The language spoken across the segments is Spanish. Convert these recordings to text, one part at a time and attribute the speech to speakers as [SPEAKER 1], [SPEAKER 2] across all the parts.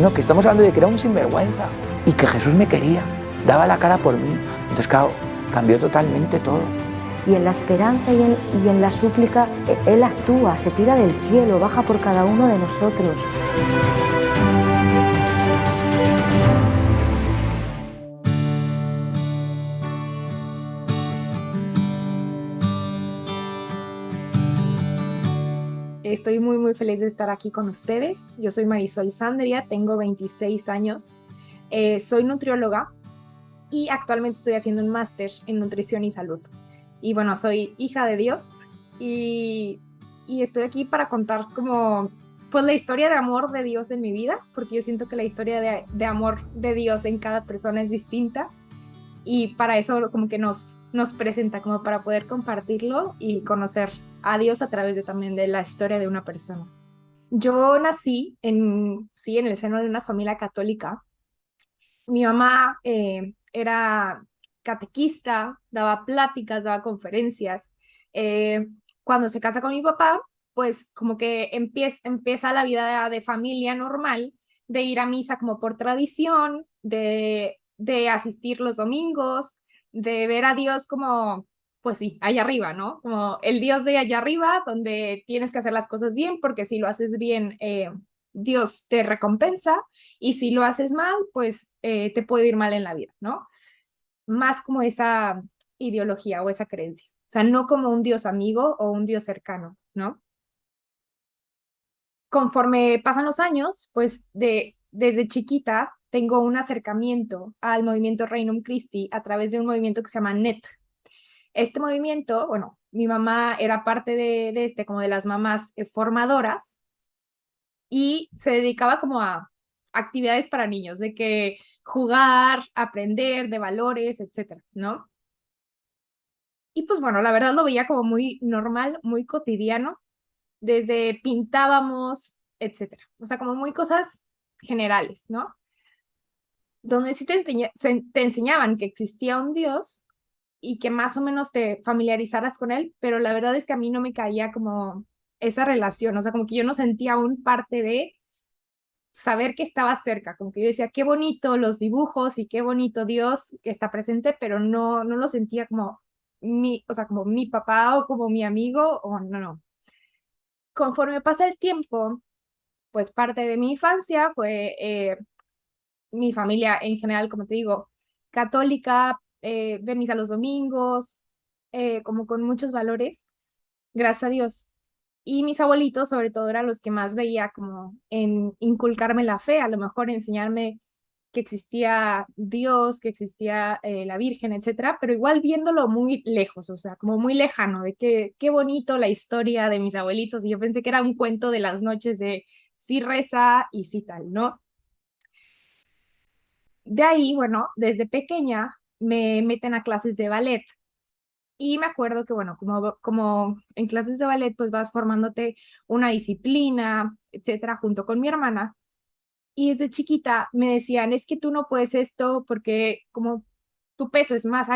[SPEAKER 1] no, que estamos hablando de que era un sinvergüenza y que Jesús me quería, daba la cara por mí. Entonces, claro, cambió totalmente todo.
[SPEAKER 2] Y en la esperanza y en la súplica, Él actúa, se tira del cielo, baja por cada uno de nosotros.
[SPEAKER 3] Estoy muy feliz de estar aquí con ustedes. Yo soy Marisol Sandria, tengo 26 años, soy nutrióloga y actualmente estoy haciendo un máster en nutrición y salud. Y bueno, soy hija de Dios y estoy aquí para contar como pues la historia de amor de Dios en mi vida, porque yo siento que la historia de amor de Dios en cada persona es distinta. Y para eso como que nos presenta, como para poder compartirlo y conocer a Dios a través también de la historia de una persona. Yo nací en el seno de una familia católica. Mi mamá era catequista, daba pláticas, daba conferencias. Eh, Cuando se casa con mi papá, pues como que empieza la vida de familia normal, de ir a misa como por tradición, de asistir los domingos, de ver a Dios como, pues sí, allá arriba, ¿no? Como el Dios de allá arriba, donde tienes que hacer las cosas bien, porque si lo haces bien, Dios te recompensa, y si lo haces mal, pues te puede ir mal en la vida, ¿no? Más como esa ideología o esa creencia. O sea, no como un Dios amigo o un Dios cercano, ¿no? Conforme pasan los años, pues desde chiquita tengo un acercamiento al movimiento Regnum Christi a través de un movimiento que se llama NET. Este movimiento, bueno, mi mamá era parte de como de las mamás formadoras, y se dedicaba como a actividades para niños, de que jugar, aprender de valores, etcétera, ¿no? Y pues bueno, la verdad lo veía como muy normal, muy cotidiano, desde pintábamos, etcétera. O sea, como muy cosas generales, ¿no? Donde sí te enseñaban que existía un Dios y que más o menos te familiarizaras con él, pero la verdad es que a mí no me caía como esa relación, o sea, como que yo no sentía aún parte de saber que estaba cerca, como que yo decía, qué bonito los dibujos y qué bonito Dios que está presente, pero no lo sentía como o sea, como mi papá o como mi amigo, o no. Conforme pasa el tiempo, pues parte de mi infancia fue mi familia en general, como te digo, católica, de misa los domingos, como con muchos valores, gracias a Dios. Y mis abuelitos, sobre todo, eran los que más veía como en inculcarme la fe, a lo mejor enseñarme que existía Dios, que existía la Virgen, etcétera, pero igual viéndolo muy lejos, o sea, como muy lejano, de que qué bonito la historia de mis abuelitos, y yo pensé que era un cuento de las noches de sí reza y sí tal, ¿no? De ahí, bueno, desde pequeña me meten a clases de ballet. Y me acuerdo que, bueno, como en clases de ballet, pues vas formándote una disciplina, etcétera, junto con mi hermana. Y desde chiquita me decían, es que tú no puedes esto porque como tu peso es más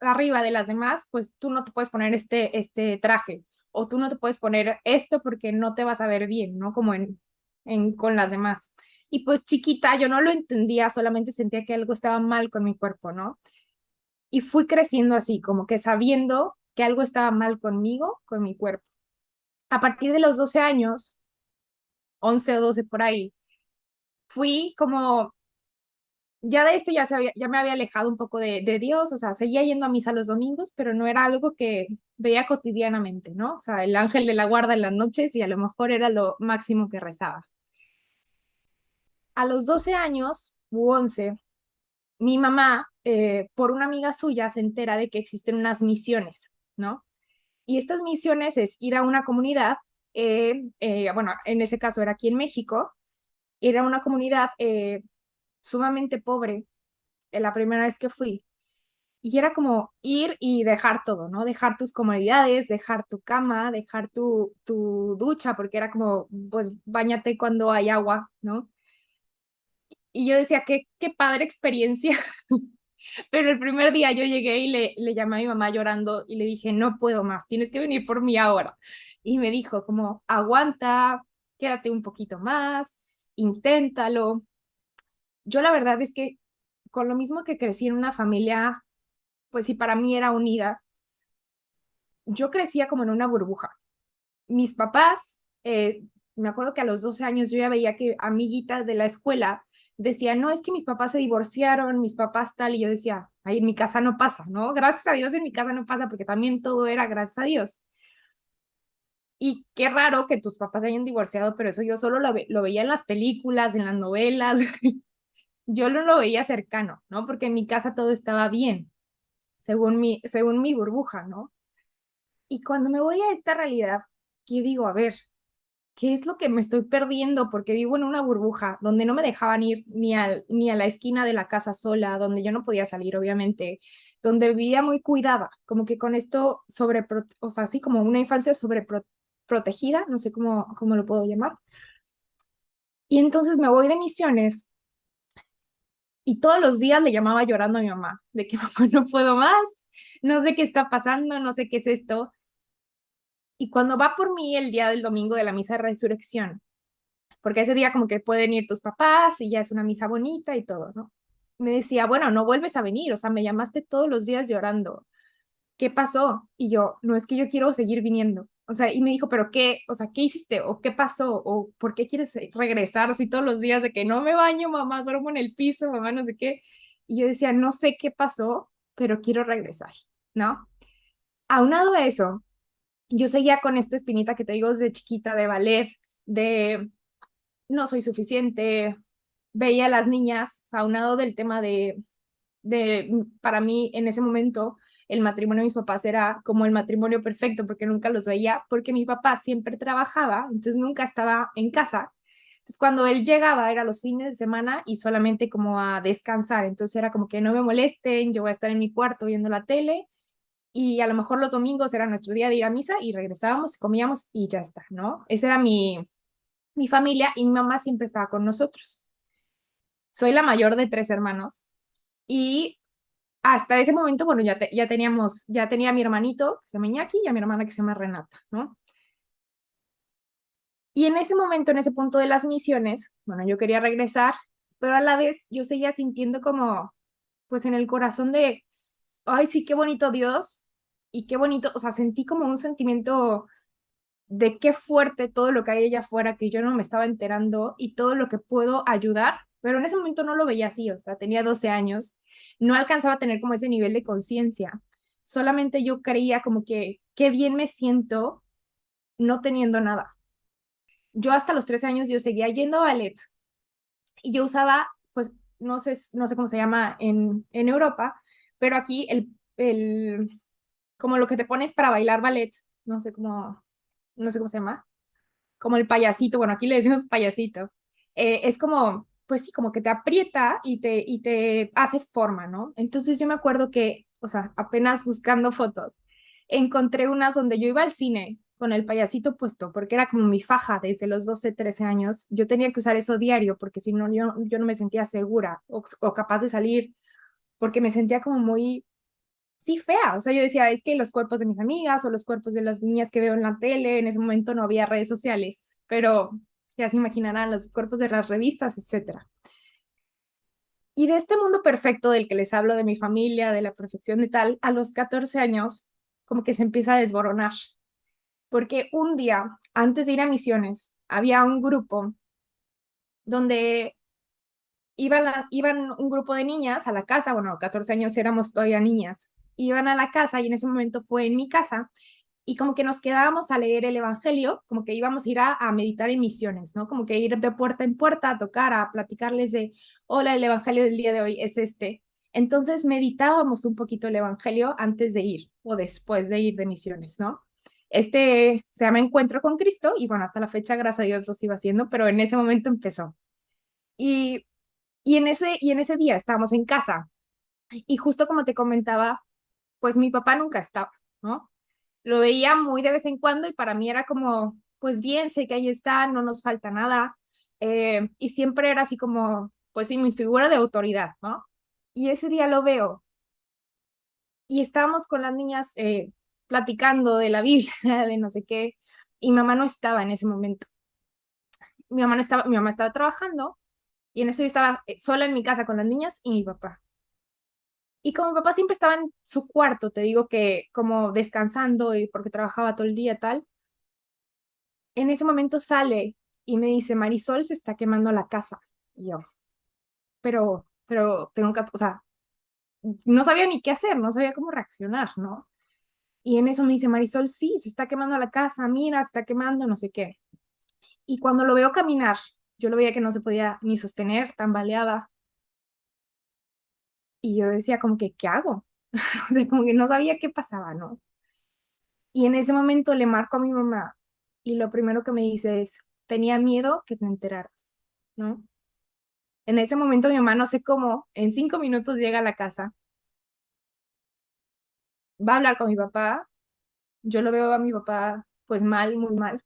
[SPEAKER 3] arriba de las demás, pues tú no te puedes poner este traje. O tú no te puedes poner esto porque no te vas a ver bien, ¿no? Como con las demás. Y pues chiquita yo no lo entendía, solamente sentía que algo estaba mal con mi cuerpo, ¿no? Y fui creciendo así, como que sabiendo que algo estaba mal conmigo, con mi cuerpo. A partir de los 12 años, 11 o 12 por ahí, fui como, ya de esto ya me había alejado un poco de Dios, o sea, seguía yendo a misa los domingos, pero no era algo que veía cotidianamente, ¿no? O sea, el ángel de la guarda en las noches y a lo mejor era lo máximo que rezaba. A los 12 años u 11, mi mamá, por una amiga suya, se entera de que existen unas misiones, ¿no? Y estas misiones es ir a una comunidad, bueno, en ese caso era aquí en México, era una comunidad sumamente pobre, la primera vez que fui. Y era como ir y dejar todo, ¿no? Dejar tus comodidades, dejar tu cama, dejar tu ducha, porque era como, pues, báñate cuando hay agua, ¿no? Y yo decía, qué padre experiencia. Pero el primer día yo llegué y le llamé a mi mamá llorando y le dije, no puedo más, tienes que venir por mí ahora. Y me dijo como, aguanta, quédate un poquito más, inténtalo. yo la verdad es que con lo mismo que crecí en una familia, pues sí, para mí era unida, yo crecía como en una burbuja. Mis papás, me acuerdo que a los 12 años yo ya veía que amiguitas de la escuela decían, no, es que mis papás se divorciaron, mis papás tal, y yo decía, ay, en mi casa no pasa, ¿no? Gracias a Dios en mi casa no pasa, porque también todo era gracias a Dios. Y qué raro que tus papás se hayan divorciado, pero eso yo solo lo veía en las películas, en las novelas, yo no lo veía cercano, ¿no? Porque en mi casa todo estaba bien, según mi burbuja, ¿no? Y cuando me voy a esta realidad, yo digo, a ver, ¿qué es lo que me estoy perdiendo? Porque vivo en una burbuja donde no me dejaban ir ni a la esquina de la casa sola, donde yo no podía salir, obviamente, donde vivía muy cuidada, como que con esto o sea, así como una infancia protegida, no sé cómo lo puedo llamar. Y entonces me voy de misiones y todos los días le llamaba llorando a mi mamá, de que mamá no puedo más, no sé qué está pasando, no sé qué es esto. Y cuando va por mí el día del domingo de la misa de resurrección, porque ese día como que pueden ir tus papás y ya es una misa bonita y todo, ¿no? Me decía, bueno, no vuelves a venir, o sea, me llamaste todos los días llorando. ¿Qué pasó? Y yo, no es que yo quiero seguir viniendo. O sea, y me dijo, pero qué, o sea, ¿qué hiciste? ¿O qué pasó? ¿O por qué quieres regresar así todos los días de que no me baño, mamá, duermo en el piso, mamá, no sé qué? Y yo decía, no sé qué pasó, pero quiero regresar, ¿no? Aunado a eso, yo seguía con esta espinita que te digo desde chiquita de ballet, de no soy suficiente, veía a las niñas, o sea, aunado del tema para mí en ese momento el matrimonio de mis papás era como el matrimonio perfecto porque nunca los veía, porque mi papá siempre trabajaba, entonces nunca estaba en casa. Entonces cuando él llegaba era los fines de semana y solamente como a descansar, entonces era como que no me molesten, yo voy a estar en mi cuarto viendo la tele y a lo mejor los domingos era nuestro día de ir a misa y regresábamos, comíamos y ya está, ¿no? Esa era mi familia y mi mamá siempre estaba con nosotros. Soy la mayor de tres hermanos y hasta ese momento, bueno, ya tenía a mi hermanito que se llama Iñaki y a mi hermana que se llama Renata, ¿no? Y en ese momento, en ese punto de las misiones, bueno, yo quería regresar, pero a la vez yo seguía sintiendo como, pues en el corazón de, ay, sí, qué bonito Dios y qué bonito, o sea, sentí como un sentimiento de qué fuerte todo lo que hay allá afuera que yo no me estaba enterando y todo lo que puedo ayudar, pero en ese momento no lo veía así, o sea, tenía 12 años, no alcanzaba a tener como ese nivel de conciencia, solamente yo creía como que qué bien me siento no teniendo nada. Yo hasta los 13 años yo seguía yendo a ballet y yo usaba, pues, no sé cómo se llama en Europa, pero aquí como lo que te pones para bailar ballet, no sé cómo se llama, como el payasito, bueno, aquí le decimos payasito, es como, pues sí, como que te aprieta y te hace forma, ¿no? Entonces yo me acuerdo que, o sea, apenas buscando fotos, encontré unas donde yo iba al cine con el payasito puesto, porque era como mi faja desde los 12 13 años. Yo tenía que usar eso diario, porque si no, yo no me sentía segura o capaz de salir, porque me sentía como muy sí fea. O sea, yo decía, es que los cuerpos de mis amigas o los cuerpos de las niñas que veo en la tele, en ese momento no había redes sociales, pero ya se imaginarán los cuerpos de las revistas, etcétera. Y de este mundo perfecto del que les hablo, de mi familia, de la perfección de tal, a los 14 años, como que se empieza a desboronar. Porque un día, antes de ir a misiones, había un grupo donde iban un grupo de niñas a la casa, bueno, 14 años éramos todavía niñas, iban a la casa y en ese momento fue en mi casa y como que nos quedábamos a leer el Evangelio, como que íbamos a ir a meditar en misiones, ¿no? Como que ir de puerta en puerta a tocar, a platicarles de, hola, el Evangelio del día de hoy es este. Entonces meditábamos un poquito el Evangelio antes de ir o después de ir de misiones, ¿no? Este se llama Encuentro con Cristo y bueno, hasta la fecha, gracias a Dios, lo sigo haciendo, pero en ese momento empezó. Y, y en ese día estábamos en casa y justo como te comentaba, pues mi papá nunca estaba, ¿no? Lo veía muy de vez en cuando y para mí era como, pues bien, sé que ahí está, no nos falta nada. Y siempre era así como, pues sí, mi figura de autoridad, ¿no? Y ese día lo veo y estábamos con las niñas platicando de la Biblia, de no sé qué, y mamá no estaba en ese momento. Mi mamá no estaba, mi mamá estaba trabajando Y en eso yo estaba sola en mi casa con las niñas y mi papá. Y como mi papá siempre estaba en su cuarto, te digo que como descansando y porque trabajaba todo el día tal, en ese momento sale y me dice, Marisol, se está quemando la casa. Y yo, pero tengo que, o sea, no sabía ni qué hacer, no sabía cómo reaccionar, ¿no? Y en eso me dice, Marisol, sí, se está quemando la casa, mira, se está quemando, no sé qué. Y cuando lo veo caminar, yo lo veía que no se podía ni sostener, tambaleaba. Y yo decía como que, ¿qué hago? O sea, como que no sabía qué pasaba, ¿no? Y en ese momento le marco a mi mamá y lo primero que me dice es, tenía miedo que te enteraras, ¿no? En ese momento mi mamá, no sé cómo, en 5 minutos llega a la casa, va a hablar con mi papá, yo lo veo a mi papá pues mal, muy mal.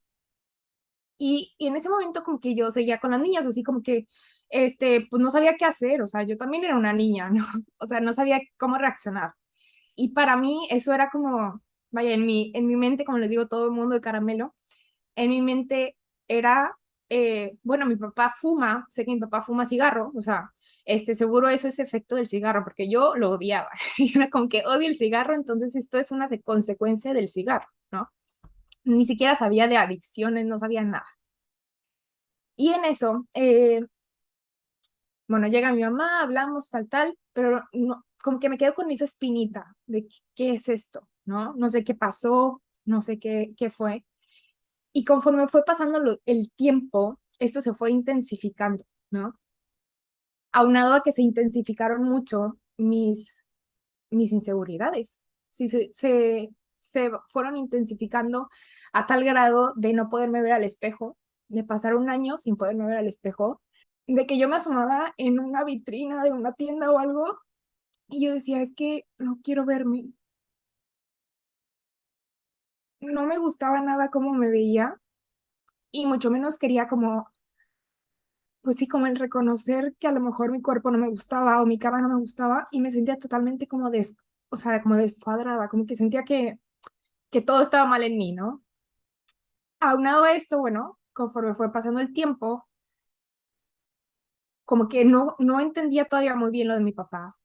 [SPEAKER 3] Y en ese momento como que yo seguía con las niñas, así como que, pues no sabía qué hacer, o sea, yo también era una niña, ¿no? O sea, no sabía cómo reaccionar. Y para mí eso era como, vaya, en mi mente, como les digo, todo el mundo de caramelo, en mi mente era, bueno, mi papá fuma, sé que mi papá fuma cigarro, o sea, seguro eso es efecto del cigarro, porque yo lo odiaba. Y era como que odio el cigarro, entonces esto es una consecuencia del cigarro, ¿no? Ni siquiera sabía de adicciones, no sabía nada. Y en eso, bueno, llega mi mamá, hablamos tal, tal, pero no, como que me quedo con esa espinita de qué es esto, ¿no? No sé qué pasó, no sé qué fue. Y conforme fue pasando el tiempo, esto se fue intensificando, ¿no? Aunado a que se intensificaron mucho mis inseguridades. Sí, se fueron intensificando a tal grado de no poderme ver al espejo, de pasar un año sin poderme ver al espejo, de que yo me asomaba en una vitrina de una tienda o algo y yo decía, es que no quiero verme. No me gustaba nada cómo me veía y mucho menos quería como, pues sí, como el reconocer que a lo mejor mi cuerpo no me gustaba o mi cara no me gustaba y me sentía totalmente como o sea, como descuadrada, como que sentía que todo estaba mal en mí, ¿no? Aunado a esto, bueno, conforme fue pasando el tiempo, como que no entendía todavía muy bien lo de mi papá.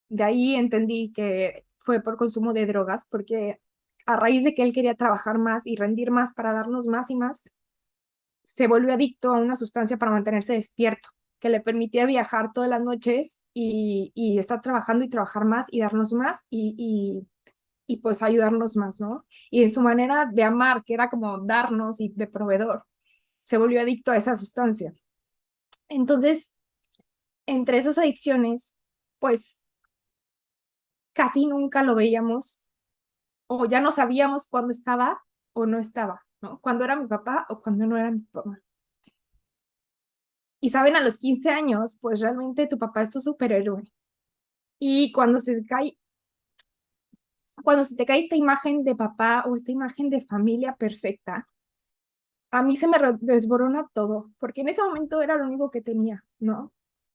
[SPEAKER 3] De ahí entendí que fue por consumo de drogas, porque a raíz de que él quería trabajar más y rendir más para darnos más y más, se volvió adicto a una sustancia para mantenerse despierto, que le permitía viajar todas las noches y estar trabajando y trabajar más y darnos más y pues ayudarnos más, ¿no? Y en su manera de amar, que era como darnos y de proveedor, se volvió adicto a esa sustancia. Entonces, entre esas adicciones, pues casi nunca lo veíamos o ya no sabíamos cuándo estaba o no estaba, ¿no? Cuándo era mi papá o cuándo no era mi papá. Y saben, a los 15 años, pues realmente tu papá es tu superhéroe. Y cuando se te cae esta imagen de papá o esta imagen de familia perfecta, a mí se me desborona todo, porque en ese momento era lo único que tenía, ¿no?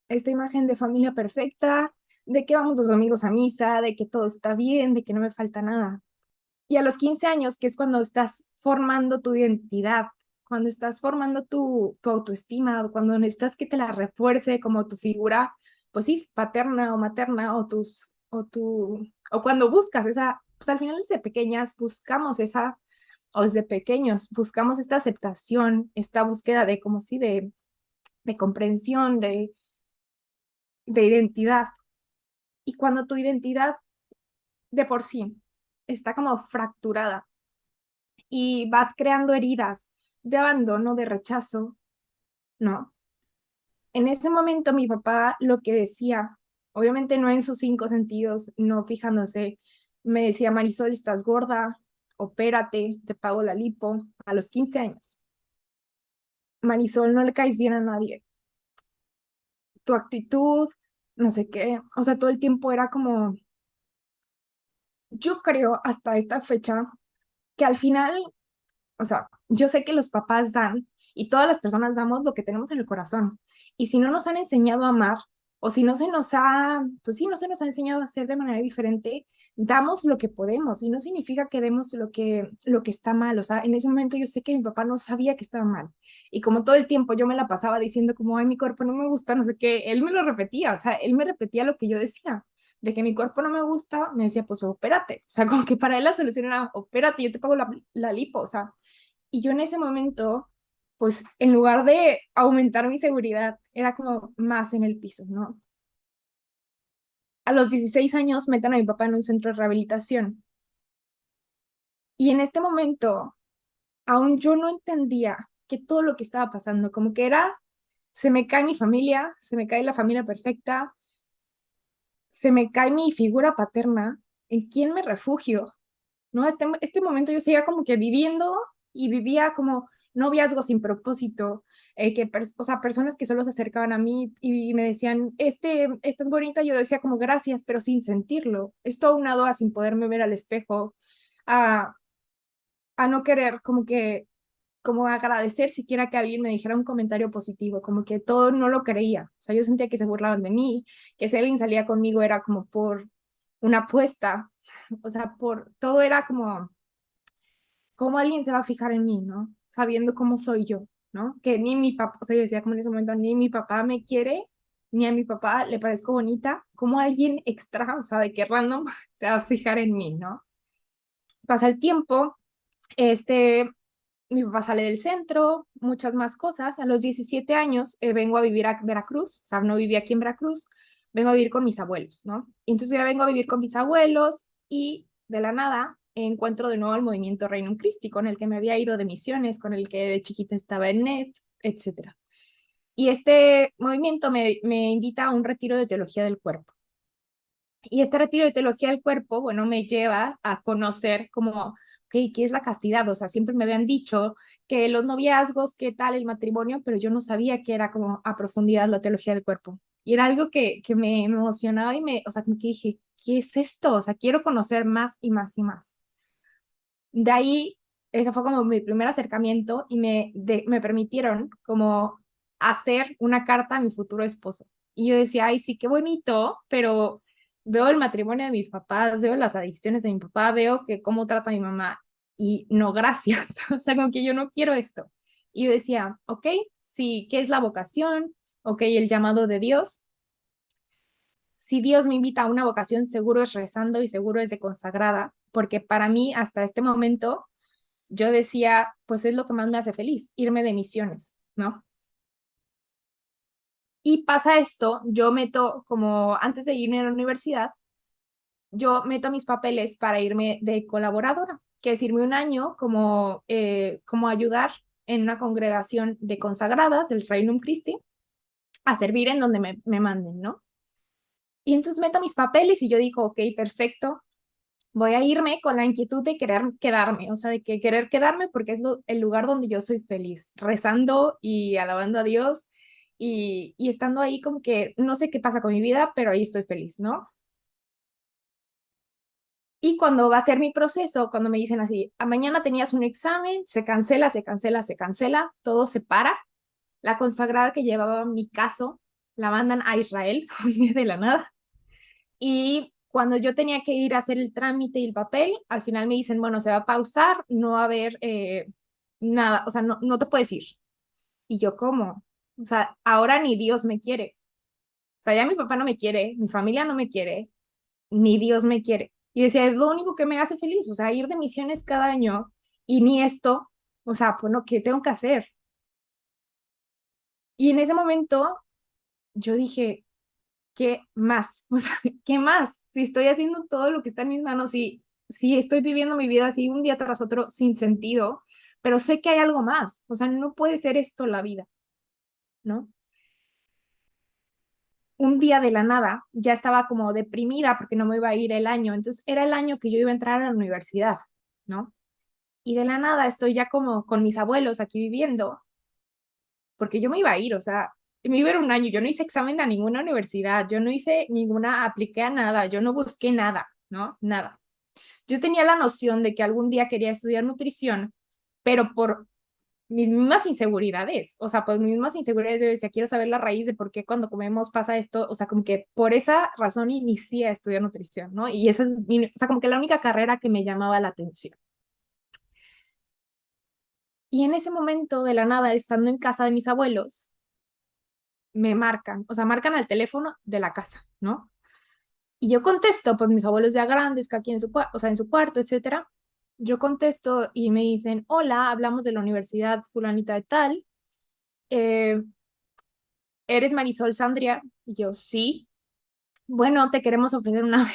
[SPEAKER 3] Esta imagen de familia perfecta, de que vamos los domingos a misa, de que todo está bien, de que no me falta nada. Y a los 15 años, que es cuando estás formando tu identidad, cuando estás formando tu autoestima, cuando necesitas que te la refuerce como tu figura, pues sí, paterna o materna, o cuando buscas esa, pues al final desde pequeñas buscamos esa, o desde pequeños buscamos esta aceptación, esta búsqueda de como si de comprensión, de identidad. Y cuando tu identidad de por sí está como fracturada, y vas creando heridas de abandono, de rechazo, ¿no? En ese momento mi papá lo que decía, obviamente no en sus 5 sentidos, no fijándose, me decía, Marisol, estás gorda, opérate, te pago la lipo, a los 15 años. Marisol, no le caes bien a nadie. Tu actitud, no sé qué, o sea, todo el tiempo era como, yo creo hasta esta fecha que al final, o sea, yo sé que los papás dan y todas las personas damos lo que tenemos en el corazón. Y si no nos han enseñado a amar, o si no se nos ha, pues sí, no se nos ha enseñado a hacer de manera diferente, damos lo que podemos y no significa que demos lo que está mal. O sea, en ese momento yo sé que mi papá no sabía que estaba mal. Y como todo el tiempo yo me la pasaba diciendo como, ay, mi cuerpo no me gusta, no sé qué, él me lo repetía, o sea, él me repetía lo que yo decía, de que mi cuerpo no me gusta, me decía, pues opérate. O sea, como que para él la solución era, opérate, yo te pago la lipo, o sea. Y yo en ese momento, pues en lugar de aumentar mi seguridad, era como más en el piso, ¿no? A los 16 años meten a mi papá en un centro de rehabilitación. Y en este momento, aún yo no entendía que todo lo que estaba pasando, como que era, se me cae mi familia, se me cae la familia perfecta, se me cae mi figura paterna, ¿en quién me refugio? ¿No? Este momento yo seguía como que viviendo y vivía como noviazgos sin propósito, o sea, personas que solo se acercaban a mí y me decían, esta es bonita, yo decía como gracias, pero sin sentirlo. Esto aunado a sin poderme ver al espejo, a, a no querer como agradecer siquiera que alguien me dijera un comentario positivo, como que todo no lo creía. O sea, yo sentía que se burlaban de mí, que si alguien salía conmigo era como por una apuesta, o sea, todo era como, ¿cómo alguien se va a fijar en mí, no? Sabiendo cómo soy yo, ¿no? Que ni mi papá, o sea, yo decía como en ese momento, ni mi papá me quiere, ni a mi papá le parezco bonita, como alguien extra, o sea, de que random se va a fijar en mí, ¿no? Pasa el tiempo, este, mi papá sale del centro, muchas más cosas. A los 17 años vengo a vivir a Veracruz, o sea, no vivía aquí en Veracruz, vengo a vivir con mis abuelos, ¿no? Entonces ya vengo a vivir con mis abuelos y de la nada encuentro de nuevo el movimiento Reino Christi, con el que me había ido de misiones, con el que de chiquita estaba en NET, etcétera. Y este movimiento me invita a un retiro de teología del cuerpo. Y este retiro de teología del cuerpo, bueno, me lleva a conocer como, okay, ¿qué es la castidad? O sea, siempre me habían dicho que los noviazgos, qué tal el matrimonio, pero yo no sabía que era como a profundidad la teología del cuerpo. Y era algo que me emocionaba y o sea, como que dije, ¿qué es esto? O sea, quiero conocer más y más y más. De ahí, ese fue como mi primer acercamiento y me permitieron como hacer una carta a mi futuro esposo. Y yo decía, ay, sí, qué bonito, pero veo el matrimonio de mis papás, veo las adicciones de mi papá, veo que cómo trata a mi mamá y no, gracias. O sea, como que yo no quiero esto. Y yo decía, ok, sí, ¿qué es la vocación? Ok, el llamado de Dios. Si Dios me invita a una vocación, seguro es rezando y seguro es de consagrada, porque para mí hasta este momento yo decía, pues es lo que más me hace feliz, irme de misiones, ¿no? Y pasa esto, yo meto, como antes de irme a la universidad, yo meto mis papeles para irme de colaboradora, que es irme un año como ayudar en una congregación de consagradas del Reino Christi a servir en donde me manden, ¿no? Y entonces meto mis papeles y yo digo, ok, perfecto, voy a irme con la inquietud de querer quedarme, o sea, de que querer quedarme porque es el lugar donde yo soy feliz, rezando y alabando a Dios y estando ahí como que no sé qué pasa con mi vida, pero ahí estoy feliz, ¿no? Y cuando va a ser mi proceso, cuando me dicen así, a mañana tenías un examen, se cancela, se cancela, se cancela, todo se para, la consagrada que llevaba mi caso la mandan a Israel de la nada. Y cuando yo tenía que ir a hacer el trámite y el papel, al final me dicen, bueno, se va a pausar, no va a haber nada, o sea, no te puedes ir. Y yo, ¿cómo? O sea, ahora ni Dios me quiere. O sea, ya mi papá no me quiere, mi familia no me quiere, ni Dios me quiere. Y decía, es lo único que me hace feliz, o sea, ir de misiones cada año y ni esto, o sea, bueno, ¿qué tengo que hacer? Y en ese momento yo dije, ¿qué más? O sea, ¿qué más? Si estoy haciendo todo lo que está en mis manos y si estoy viviendo mi vida así un día tras otro sin sentido, pero sé que hay algo más. O sea, no puede ser esto la vida, ¿no? Un día de la nada ya estaba como deprimida porque no me iba a ir el año. Entonces era el año que yo iba a entrar a la universidad, ¿no? Y de la nada estoy ya como con mis abuelos aquí viviendo, porque yo me iba a ir, o sea, me iba a ir un año. Yo no hice examen a ninguna universidad, yo no hice ninguna, apliqué a nada, yo no busqué nada, ¿no? Nada. Yo tenía la noción de que algún día quería estudiar nutrición, pero mis mismas inseguridades, o sea, pues mis mismas inseguridades, yo decía, quiero saber la raíz de por qué cuando comemos pasa esto, o sea, como que por esa razón inicié a estudiar nutrición, ¿no? Y esa es o sea, como que la única carrera que me llamaba la atención. Y en ese momento, de la nada, estando en casa de mis abuelos, me marcan, o sea, marcan al teléfono de la casa, ¿no? Y yo contesto por mis abuelos ya grandes, que aquí en su, o sea, en su cuarto, etcétera. Yo contesto y me dicen, hola, hablamos de la universidad fulanita de tal. Eh, ¿Eres Marisol Sandria? Y yo, sí. Bueno, te queremos ofrecer una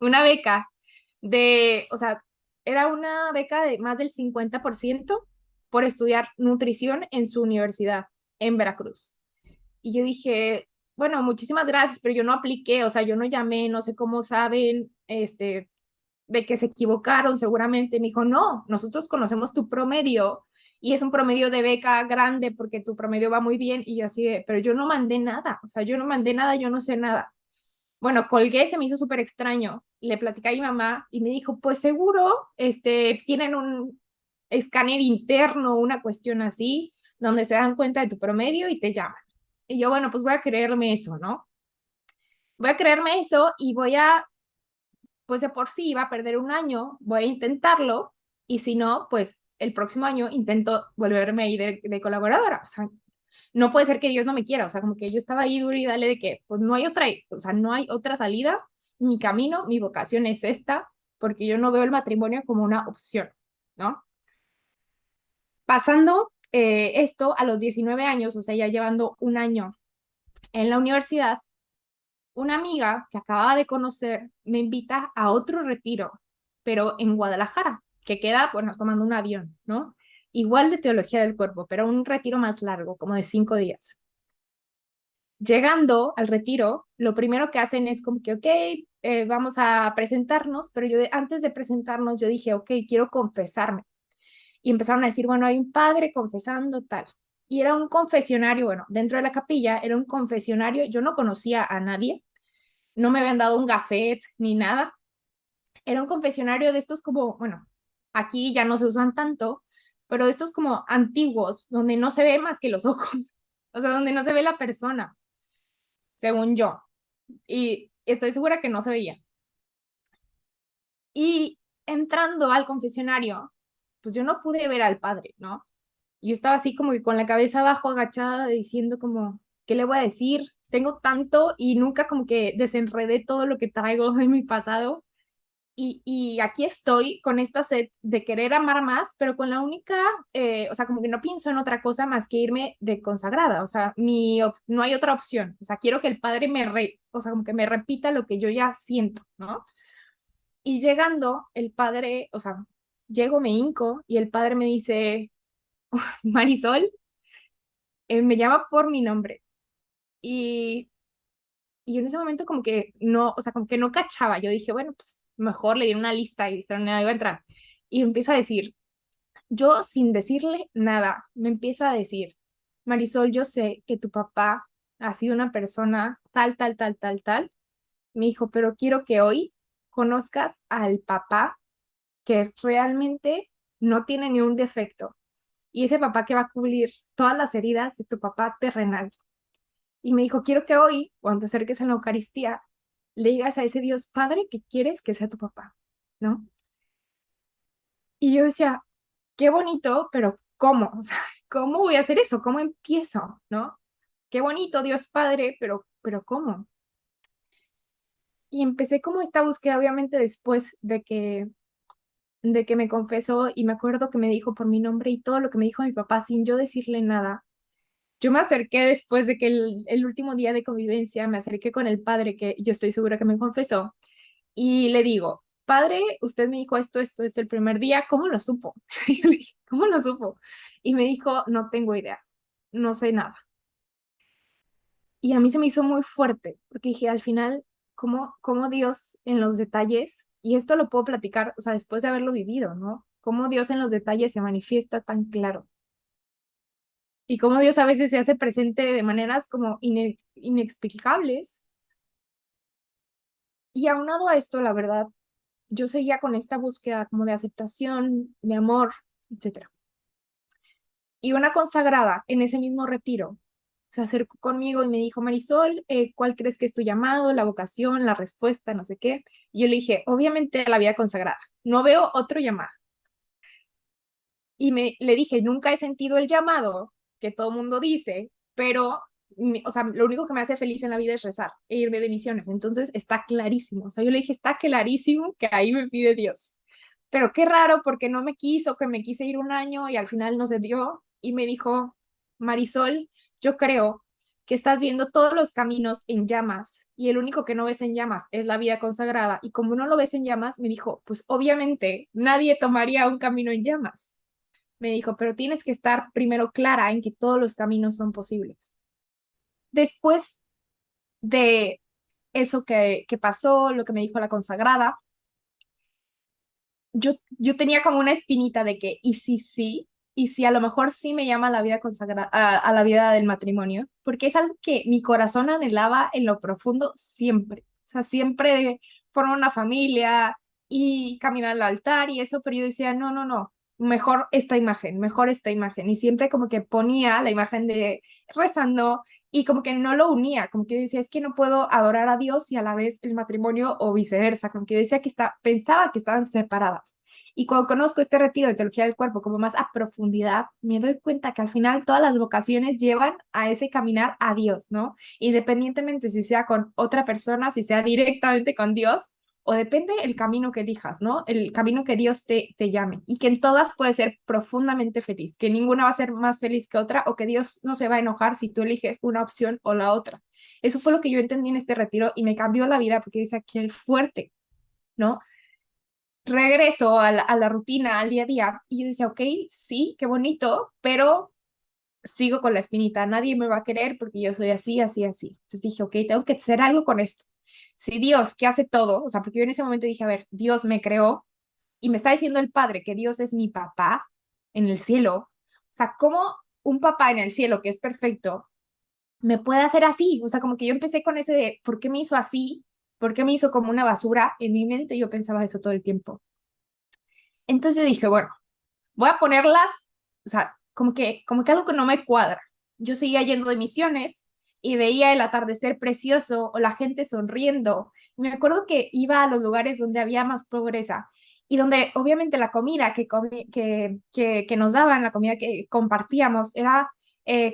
[SPEAKER 3] una beca o sea, era una beca de más del 50% por estudiar nutrición en su universidad en Veracruz. Y yo dije, bueno, muchísimas gracias, pero yo no apliqué, o sea, yo no llamé, no sé cómo saben, de que se equivocaron seguramente. Me dijo, no, nosotros conocemos tu promedio y es un promedio de beca grande porque tu promedio va muy bien. Y yo así de, pero yo no mandé nada, o sea, yo no mandé nada, yo no sé nada. Bueno, colgué, se me hizo súper extraño. Le platicé a mi mamá y me dijo, pues seguro, tienen un escáner interno, una cuestión así, donde se dan cuenta de tu promedio y te llaman. Y yo, bueno, pues voy a creerme eso, ¿no? Voy a creerme eso y pues de por sí iba a perder un año, voy a intentarlo y si no, pues el próximo año intento volverme ahí de colaboradora. O sea, no puede ser que Dios no me quiera. O sea, como que yo estaba ahí duro y dale de que, pues no hay otra, o sea, no hay otra salida. Mi camino, mi vocación es esta, porque yo no veo el matrimonio como una opción, ¿no? Pasando esto a los 19 años, o sea, ya llevando un año en la universidad, una amiga que acababa de conocer me invita a otro retiro, pero en Guadalajara, que queda, bueno, tomando un avión, ¿no? Igual de teología del cuerpo, pero un retiro más largo, como de 5 días. Llegando al retiro, lo primero que hacen es como que, ok, vamos a presentarnos, pero yo antes de presentarnos, yo dije, ok, quiero confesarme. Y empezaron a decir, bueno, hay un padre confesando tal. Y era un confesionario, bueno, dentro de la capilla era un confesionario, yo no conocía a nadie, no me habían dado un gafet ni nada. Era un confesionario de estos como, bueno, aquí ya no se usan tanto, pero de estos como antiguos, donde no se ve más que los ojos, o sea, donde no se ve la persona, según yo. Y estoy segura que no se veía. Y entrando al confesionario, pues yo no pude ver al padre, ¿no? Yo estaba así como que con la cabeza abajo, agachada, diciendo como, ¿qué le voy a decir? Tengo tanto y nunca como que desenredé todo lo que traigo de mi pasado. Y aquí estoy con esta sed de querer amar más, pero con la única, o sea, como que no pienso en otra cosa más que irme de consagrada, o sea, no hay otra opción, o sea, quiero que el padre o sea, como que me repita lo que yo ya siento, ¿no? Y llegando, el padre, o sea, llego, me hinco y el padre me dice, Marisol, me llama por mi nombre. Y, y yo en ese momento como que no, o sea, como que no cachaba. Yo dije, bueno, pues mejor le dieron una lista y dijeron, nada, iba a entrar. Y empieza a decir, yo sin decirle nada, me empieza a decir, Marisol, yo sé que tu papá ha sido una persona tal, tal, tal, tal, tal. Me dijo, pero quiero que hoy conozcas al papá que realmente no tiene ni un defecto. Y ese papá que va a cubrir todas las heridas de tu papá terrenal. Y me dijo, quiero que hoy, cuando te acerques a la Eucaristía, le digas a ese Dios Padre que quieres que sea tu papá, ¿no? Y yo decía, qué bonito, pero ¿cómo? O sea, ¿cómo voy a hacer eso? ¿Cómo empiezo? ¿No? Qué bonito, Dios Padre, pero ¿cómo? Y empecé como esta búsqueda, obviamente, después de que me confesó y me acuerdo que me dijo por mi nombre y todo lo que me dijo mi papá sin yo decirle nada. Yo me acerqué después de que el último día de convivencia, me acerqué con el padre que yo estoy segura que me confesó y le digo, padre, usted me dijo esto el primer día, ¿cómo lo supo? Y yo le dije, ¿cómo lo supo? Y me dijo, no tengo idea, no sé nada. Y a mí se me hizo muy fuerte, porque dije, al final, ¿cómo Dios en los detalles, y esto lo puedo platicar, o sea, después de haberlo vivido, ¿no? Cómo Dios en los detalles se manifiesta tan claro. Y cómo Dios a veces se hace presente de maneras como inexplicables. Y aunado a esto, la verdad, yo seguía con esta búsqueda como de aceptación, de amor, etcétera. Y una consagrada en ese mismo retiro se acercó conmigo y me dijo, Marisol, ¿cuál crees que es tu llamado, la vocación, la respuesta, no sé qué? Y yo le dije, obviamente la vida consagrada, no veo otro llamado. Y le dije, nunca he sentido el llamado que todo mundo dice, pero, o sea, lo único que me hace feliz en la vida es rezar e irme de misiones. Entonces está clarísimo. O sea, yo le dije, está clarísimo que ahí me pide Dios. Pero qué raro porque no me quiso, que me quise ir un año y al final no se dio. Y me dijo, Marisol, yo creo que estás viendo todos los caminos en llamas y el único que no ves en llamas es la vida consagrada. Y como no lo ves en llamas, me dijo, pues obviamente nadie tomaría un camino en llamas. Me dijo, pero tienes que estar primero clara en que todos los caminos son posibles. Después de eso que pasó, lo que me dijo la consagrada, yo tenía como una espinita de que, ¿y si sí? ¿Y si a lo mejor sí me llama la vida consagrada, a la vida del matrimonio? Porque es algo que mi corazón anhelaba en lo profundo siempre. O sea, siempre formar una familia y caminar al altar y eso, pero yo decía, no, no, no, mejor esta imagen, mejor esta imagen. Y siempre como que ponía la imagen de rezando y como que no lo unía, como que decía, es que no puedo adorar a Dios y a la vez el matrimonio o viceversa, como que decía que pensaba que estaban separadas. Y cuando conozco este retiro de teología del cuerpo como más a profundidad, me doy cuenta que al final todas las vocaciones llevan a ese caminar a Dios, ¿no? Independientemente si sea con otra persona, si sea directamente con Dios, o depende el camino que elijas, ¿no? El camino que Dios te llame. Y que en todas puedes ser profundamente feliz, que ninguna va a ser más feliz que otra, o que Dios no se va a enojar si tú eliges una opción o la otra. Eso fue lo que yo entendí en este retiro y me cambió la vida porque dice aquí fuerte, ¿no? Regreso a la rutina, al día a día, y yo decía, ok, sí, qué bonito, pero sigo con la espinita, nadie me va a querer porque yo soy así, así, así. Entonces dije, ok, tengo que hacer algo con esto. Si Dios, que hace todo, o sea, porque yo en ese momento dije, a ver, Dios me creó y me está diciendo el Padre que Dios es mi papá en el cielo, o sea, ¿cómo un papá en el cielo que es perfecto me puede hacer así? O sea, como que yo empecé con ese de, ¿por qué me hizo así? ¿Por qué me hizo como una basura? En mi mente yo pensaba eso todo el tiempo. Entonces yo dije, bueno, voy a ponerlas, o sea, como que algo que no me cuadra. Yo seguía yendo de misiones y veía el atardecer precioso o la gente sonriendo. Me acuerdo que iba a los lugares donde había más pobreza y donde obviamente la comida que nos daban, la comida que compartíamos, era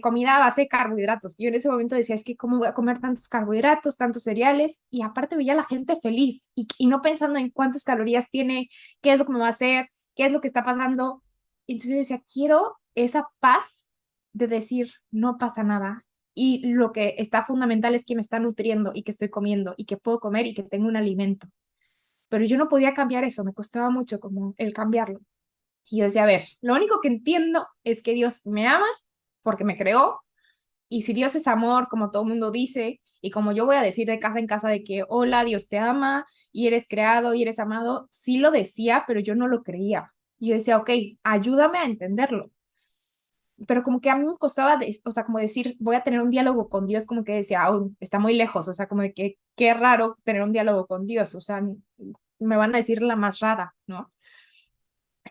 [SPEAKER 3] comida a base de carbohidratos. Yo en ese momento decía, es que cómo voy a comer tantos carbohidratos, tantos cereales, y aparte veía a la gente feliz y no pensando en cuántas calorías tiene, qué es lo que me va a hacer, qué es lo que está pasando. Entonces yo decía, quiero esa paz de decir, no pasa nada. Y lo que está fundamental es que me está nutriendo y que estoy comiendo y que puedo comer y que tengo un alimento. Pero yo no podía cambiar eso, me costaba mucho como el cambiarlo. Y yo decía, a ver, lo único que entiendo es que Dios me ama porque me creó. Y si Dios es amor, como todo el mundo dice, y como yo voy a decir de casa en casa de que, hola, Dios te ama y eres creado y eres amado, sí lo decía, pero yo no lo creía. Y yo decía, ok, ayúdame a entenderlo. Pero como que a mí me costaba, o sea, como decir, voy a tener un diálogo con Dios, como que decía, oh, está muy lejos, o sea, como de que qué raro tener un diálogo con Dios, o sea, me van a decir la más rara, ¿no?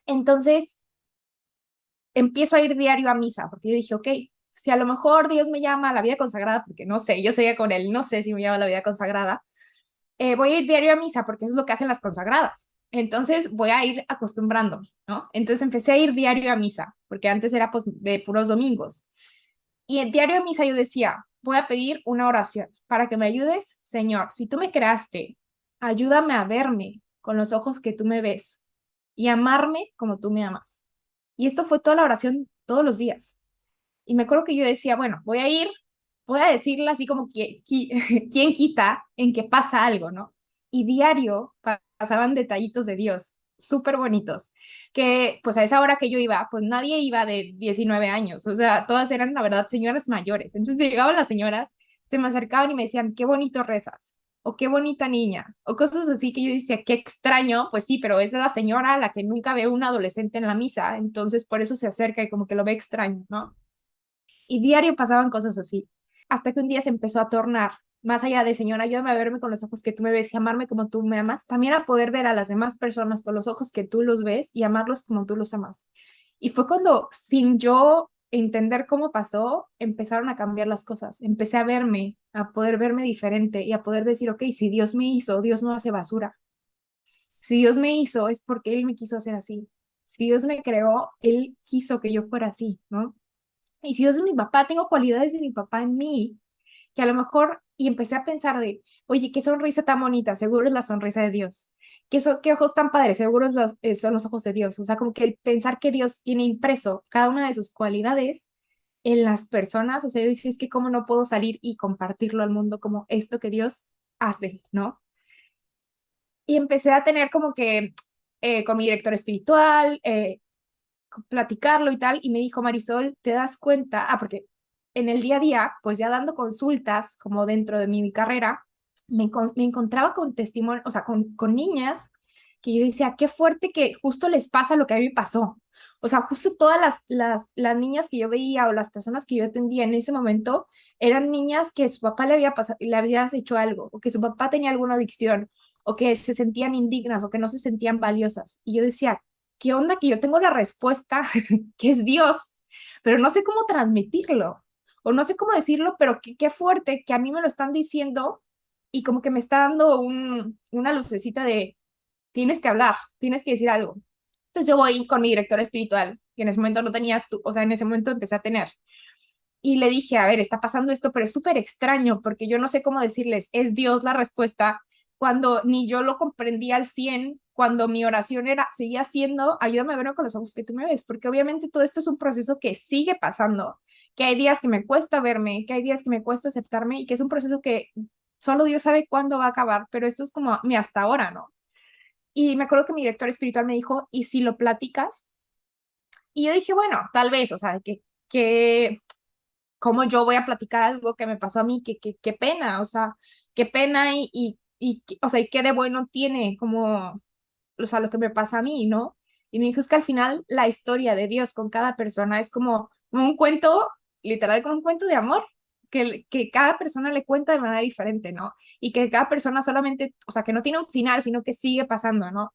[SPEAKER 3] Entonces empiezo a ir diario a misa, porque yo dije, ok, si a lo mejor Dios me llama a la vida consagrada, porque no sé, yo seguía con él, no sé si me llama a la vida consagrada, voy a ir diario a misa porque eso es lo que hacen las consagradas. Entonces voy a ir acostumbrándome, ¿no? Entonces empecé a ir diario a misa, porque antes era pues, de puros domingos. Y en diario a misa yo decía, voy a pedir una oración para que me ayudes, Señor, si tú me creaste, ayúdame a verme con los ojos que tú me ves y amarme como tú me amas. Y esto fue toda la oración todos los días. Y me acuerdo que yo decía, bueno, voy a decirle así como que, quién quita en que pasa algo, ¿no? Y diario pasaban detallitos de Dios, súper bonitos, que pues a esa hora que yo iba, pues nadie iba de 19 años, o sea, todas eran, la verdad, señoras mayores. Entonces llegaban las señoras, se me acercaban y me decían, qué bonito rezas, o qué bonita niña, o cosas así que yo decía, qué extraño, pues sí, pero es la señora a la que nunca ve un adolescente en la misa, entonces por eso se acerca y como que lo ve extraño, ¿no? Y diario pasaban cosas así, hasta que un día se empezó a tornar, más allá de Señor, ayúdame a verme con los ojos que tú me ves y amarme como tú me amas, también a poder ver a las demás personas con los ojos que tú los ves y amarlos como tú los amas. Y fue cuando, sin yo entender cómo pasó, empezaron a cambiar las cosas. Empecé a verme, a poder verme diferente y a poder decir, ok, si Dios me hizo, Dios no hace basura. Si Dios me hizo, es porque Él me quiso hacer así. Si Dios me creó, Él quiso que yo fuera así, ¿no? Y si Dios es mi papá, tengo cualidades de mi papá en mí, que a lo mejor, y empecé a pensar de, oye, qué sonrisa tan bonita, seguro es la sonrisa de Dios. Qué ojos tan padres, seguro son los ojos de Dios. O sea, como que el pensar que Dios tiene impreso cada una de sus cualidades en las personas, o sea, yo decía, es que cómo no puedo salir y compartirlo al mundo como esto que Dios hace, ¿no? Y empecé a tener como que con mi director espiritual, platicarlo y tal, y me dijo, Marisol, ¿te das cuenta? Ah, porque en el día a día, pues ya dando consultas, como dentro de mi carrera, me encontraba con testimonio, o sea, con niñas que yo decía, qué fuerte que justo les pasa lo que a mí me pasó. O sea, justo todas las niñas que yo veía o las personas que yo atendía en ese momento eran niñas que su papá le había hecho algo, o que su papá tenía alguna adicción, o que se sentían indignas, o que no se sentían valiosas. Y yo decía, ¿qué onda? Que yo tengo la respuesta, que es Dios, pero no sé cómo transmitirlo, o no sé cómo decirlo, pero qué fuerte que a mí me lo están diciendo y como que me está dando una lucecita de, tienes que hablar, tienes que decir algo. Entonces yo voy con mi directora espiritual, que en ese momento no tenía, o sea, en ese momento empecé a tener. Y le dije, a ver, está pasando esto, pero es súper extraño porque yo no sé cómo decirles, es Dios la respuesta, cuando ni yo lo comprendía al 100, cuando mi oración era, seguía siendo, ayúdame a verlo con los ojos que tú me ves, porque obviamente todo esto es un proceso que sigue pasando, que hay días que me cuesta verme, que hay días que me cuesta aceptarme y que es un proceso que solo Dios sabe cuándo va a acabar, pero esto es como mi hasta ahora, ¿no? Y me acuerdo que mi director espiritual me dijo, ¿y si lo platicas? Y yo dije, bueno, tal vez, o sea, que cómo yo voy a platicar algo que me pasó a mí, qué pena, o sea, qué pena o sea, y qué de bueno tiene como, o sea, lo que me pasa a mí, ¿no? Y me dijo, es que al final la historia de Dios con cada persona es como un cuento, literal, como un cuento de amor, que cada persona le cuenta de manera diferente, ¿no? Y que cada persona solamente, o sea, que no tiene un final, sino que sigue pasando, ¿no?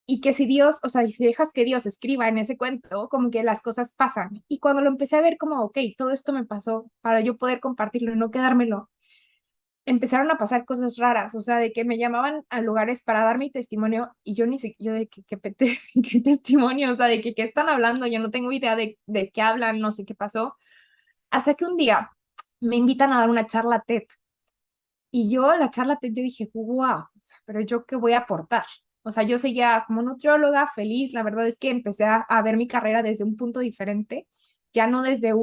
[SPEAKER 3] Y que si Dios, o sea, si dejas que Dios escriba en ese cuento, como que las cosas pasan. Y cuando lo empecé a ver como, ok, todo esto me pasó para yo poder compartirlo y no quedármelo, empezaron a pasar cosas raras, o sea, de que me llamaban a lugares para dar mi testimonio y yo ni sé, yo de qué testimonio, o sea, de que qué están hablando, yo no tengo idea de qué hablan, no sé qué pasó. Hasta que un día me invitan a dar una charla TED y yo, la charla, yo dije, wow, o sea, pero yo qué voy a aportar. O sea, yo seguía como nutrióloga, feliz. La verdad es que empecé a ver mi carrera desde un punto diferente, ya no desde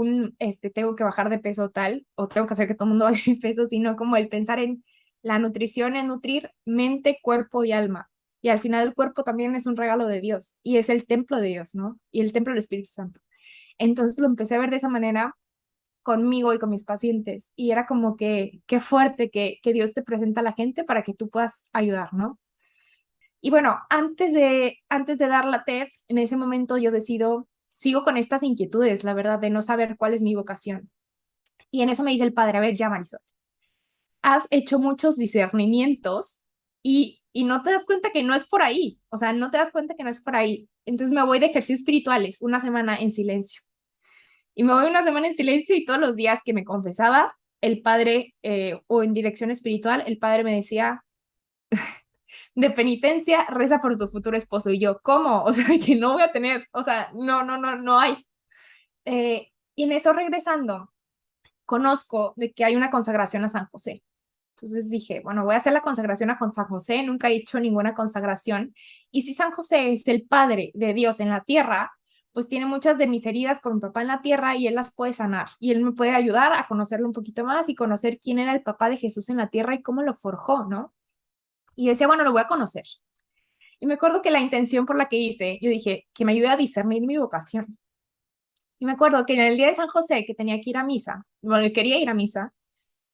[SPEAKER 3] tengo que bajar de peso tal, o tengo que hacer que todo el mundo baje de peso, sino como el pensar en la nutrición, en nutrir mente, cuerpo y alma. Y al final el cuerpo también es un regalo de Dios y es el templo de Dios, ¿no? Y el templo del Espíritu Santo. Entonces lo empecé a ver de esa manera conmigo y con mis pacientes. Y era como que, qué fuerte que Dios te presenta a la gente para que tú puedas ayudar, ¿no? Y bueno, antes de dar la TED, en ese momento yo decido, sigo con estas inquietudes, la verdad, de no saber cuál es mi vocación. Y en eso me dice el padre, a ver, ya Marisol, has hecho muchos discernimientos y no te das cuenta que no es por ahí, o sea, no te das cuenta que no es por ahí. Entonces me voy de ejercicios espirituales una semana en silencio. Y me voy una semana en silencio y todos los días que me confesaba, el padre, o en dirección espiritual, el padre me decía, de penitencia, reza por tu futuro esposo. Y yo, ¿cómo? O sea, que no voy a tener, o sea, no hay. Y en eso regresando, conozco de que hay una consagración a San José. Entonces dije, bueno, voy a hacer la consagración a San José, nunca he hecho ninguna consagración. Y si San José es el Padre de Dios en la tierra, pues tiene muchas de mis heridas con mi papá en la tierra y él las puede sanar. Y él me puede ayudar a conocerlo un poquito más y conocer quién era el papá de Jesús en la tierra y cómo lo forjó, ¿no? Y yo decía, bueno, lo voy a conocer. Y me acuerdo que la intención por la que hice, yo dije, que me ayude a discernir mi vocación. Y me acuerdo que en el día de San José, que tenía que ir a misa, bueno, yo quería ir a misa,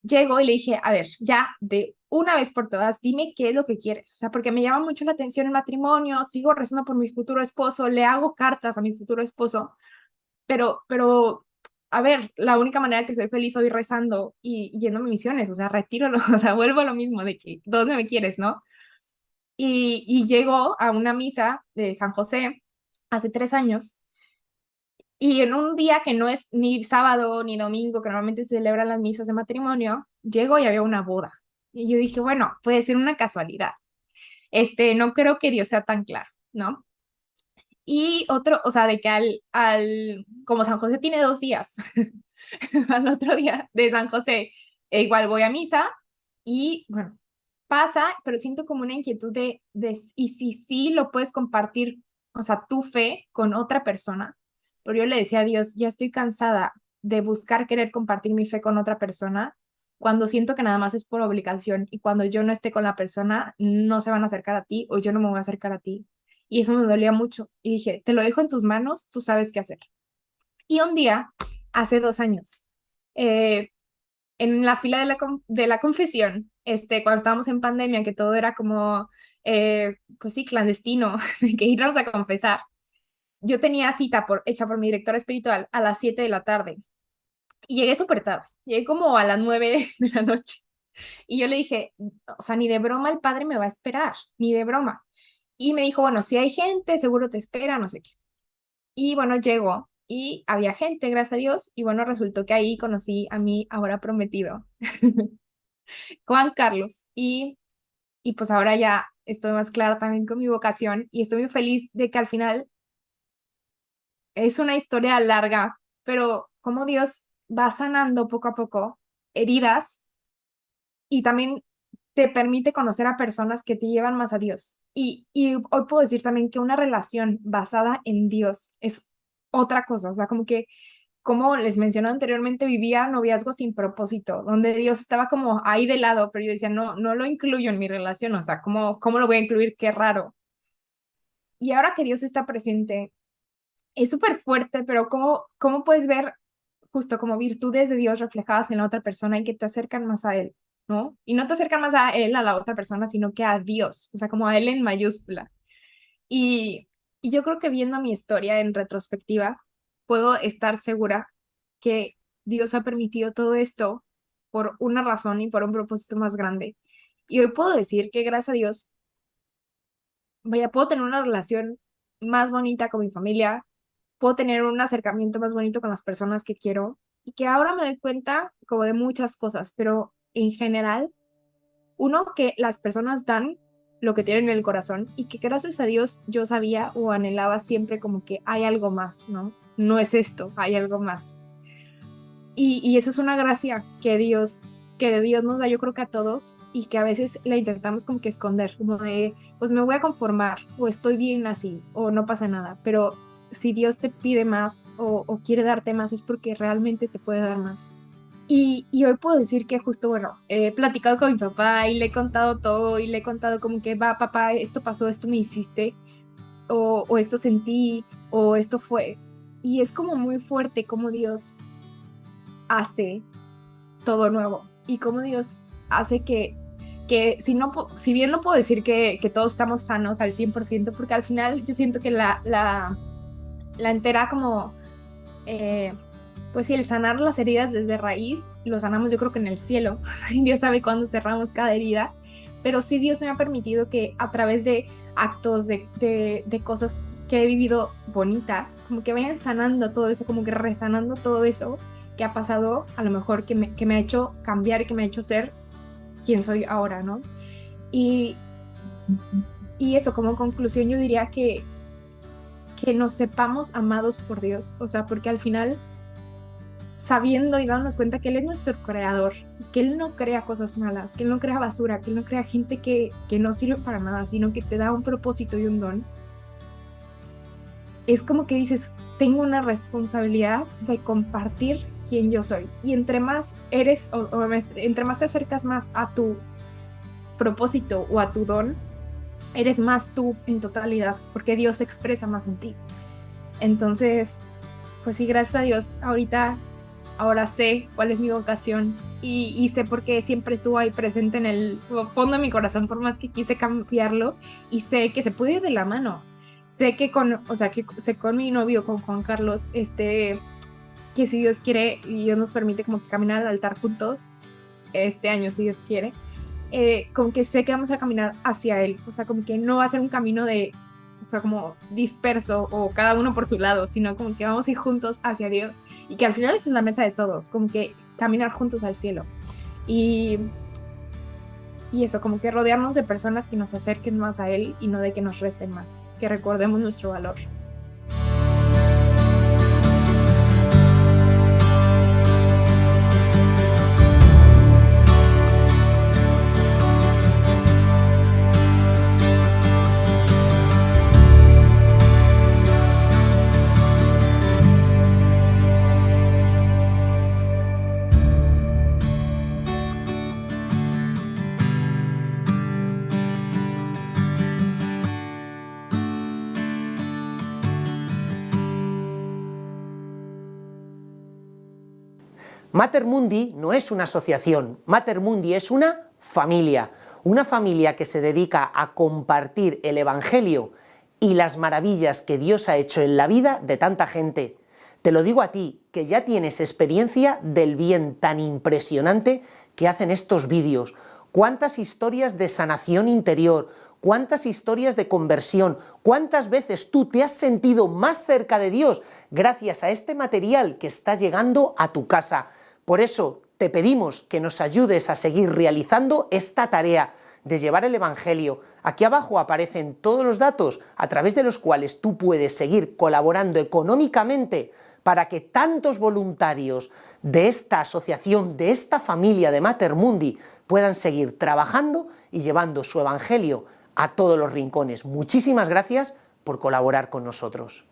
[SPEAKER 3] llego y le dije, a ver, ya de una vez por todas, dime qué es lo que quieres. O sea, porque me llama mucho la atención el matrimonio, sigo rezando por mi futuro esposo, le hago cartas a mi futuro esposo, pero, a ver, la única manera que soy feliz hoy rezando y yendo a misiones, o sea, retiro, o sea, vuelvo a lo mismo de que, ¿dónde me quieres, no? Y llego a una misa de San José hace 3 años Y en un día que no es ni sábado ni domingo, que normalmente se celebran las misas de matrimonio, llego y había una boda. Y yo dije, bueno, puede ser una casualidad. No creo que Dios sea tan claro, ¿no? Y otro, o sea, de que como San José tiene 2 días, al otro día de San José, igual voy a misa y bueno, pasa, pero siento como una inquietud y si sí lo puedes compartir, o sea, tu fe con otra persona. Pero yo le decía a Dios, ya estoy cansada de buscar querer compartir mi fe con otra persona cuando siento que nada más es por obligación y cuando yo no esté con la persona, no se van a acercar a ti o yo no me voy a acercar a ti. Y eso me dolía mucho. Y dije, te lo dejo en tus manos, tú sabes qué hacer. Y un día, hace 2 años, eh, en la fila de la confesión, cuando estábamos en pandemia, que todo era como, pues sí, clandestino, que irnos a confesar, yo tenía cita hecha por mi directora espiritual a las 7 de la tarde y llegué súper tarde, llegué como a las 9 de la noche. Y yo le dije, o sea, ni de broma el padre me va a esperar, ni de broma. Y me dijo, bueno, si hay gente, seguro te espera, no sé qué. Y bueno, llegó y había gente, gracias a Dios, y bueno, resultó que ahí conocí a mi ahora prometido, Juan Carlos, y pues ahora ya estoy más clara también con mi vocación y estoy muy feliz de que al final es una historia larga, pero como Dios va sanando poco a poco heridas y también te permite conocer a personas que te llevan más a Dios. Y hoy puedo decir también que una relación basada en Dios es otra cosa, o sea, como que, como les mencioné anteriormente, vivía noviazgo sin propósito, donde Dios estaba como ahí de lado, pero yo decía, no, no lo incluyo en mi relación, o sea, ¿cómo lo voy a incluir? Qué raro. Y ahora que Dios está presente, es súper fuerte, pero ¿cómo puedes ver justo como virtudes de Dios reflejadas en la otra persona y que te acercan más a Él, ¿no? Y no te acercan más a Él, a la otra persona, sino que a Dios, o sea, como a Él en mayúscula. Y, y yo creo que viendo mi historia en retrospectiva, puedo estar segura que Dios ha permitido todo esto por una razón y por un propósito más grande. Y hoy puedo decir que gracias a Dios, vaya, puedo tener una relación más bonita con mi familia, puedo tener un acercamiento más bonito con las personas que quiero y que ahora me doy cuenta como de muchas cosas, pero en general, uno, que las personas dan lo que tienen en el corazón y que gracias a Dios yo sabía o anhelaba siempre como que hay algo más, ¿no? No es esto, hay algo más. Y eso es una gracia que Dios nos da, yo creo que a todos, y que a veces la intentamos como que esconder, como de, pues me voy a conformar, o estoy bien así, o no pasa nada, pero si Dios te pide más o quiere darte más es porque realmente te puede dar más. Y hoy puedo decir que justo, bueno, he platicado con mi papá y le he contado todo y le he contado como que, va, papá, esto pasó, esto me hiciste, o esto sentí, o esto fue. Y es como muy fuerte como Dios hace todo nuevo y cómo Dios hace que si bien no puedo decir que todos estamos sanos al 100%, porque al final yo siento que la entera como, pues sí, el sanar las heridas desde raíz, lo sanamos yo creo que en el cielo, Dios sabe cuándo cerramos cada herida, pero sí Dios me ha permitido que a través de actos, de cosas que he vivido bonitas, como que vayan sanando todo eso, como que resanando todo eso que ha pasado, a lo mejor que me ha hecho cambiar y que me ha hecho ser quien soy ahora, ¿no? Y, y eso, como conclusión, yo diría que nos sepamos amados por Dios, o sea, porque al final, sabiendo y dándonos cuenta que Él es nuestro creador, que Él no crea cosas malas, que Él no crea basura, que Él no crea gente que no sirve para nada, sino que te da un propósito y un don, es como que dices, tengo una responsabilidad de compartir quién yo soy. Y entre más eres, entre más te acercas más a tu propósito o a tu don, eres más tú en totalidad, porque Dios se expresa más en ti. Entonces, pues sí, gracias a Dios, ahora sé cuál es mi vocación y sé por qué siempre estuvo ahí presente en el fondo de mi corazón, por más que quise cambiarlo, y sé que se puede ir de la mano. Sé que con mi novio, con Juan Carlos, que si Dios quiere y Dios nos permite como que caminar al altar juntos este año, si Dios quiere, como que sé que vamos a caminar hacia Él, o sea, como que no va a ser un camino de sea, como disperso o cada uno por su lado, sino como que vamos a ir juntos hacia Dios y que al final esa es la meta de todos, como que caminar juntos al cielo. Y eso, como que rodearnos de personas que nos acerquen más a Él y no de que nos resten más, que recordemos nuestro valor.
[SPEAKER 4] Mater Mundi no es una asociación, Mater Mundi es una familia que se dedica a compartir el Evangelio y las maravillas que Dios ha hecho en la vida de tanta gente. Te lo digo a ti, que ya tienes experiencia del bien tan impresionante que hacen estos vídeos. Cuántas historias de sanación interior, cuántas historias de conversión, cuántas veces tú te has sentido más cerca de Dios gracias a este material que está llegando a tu casa. Por eso te pedimos que nos ayudes a seguir realizando esta tarea de llevar el Evangelio. Aquí abajo aparecen todos los datos a través de los cuales tú puedes seguir colaborando económicamente para que tantos voluntarios de esta asociación, de esta familia de Mater Mundi, puedan seguir trabajando y llevando su Evangelio a todos los rincones. Muchísimas gracias por colaborar con nosotros.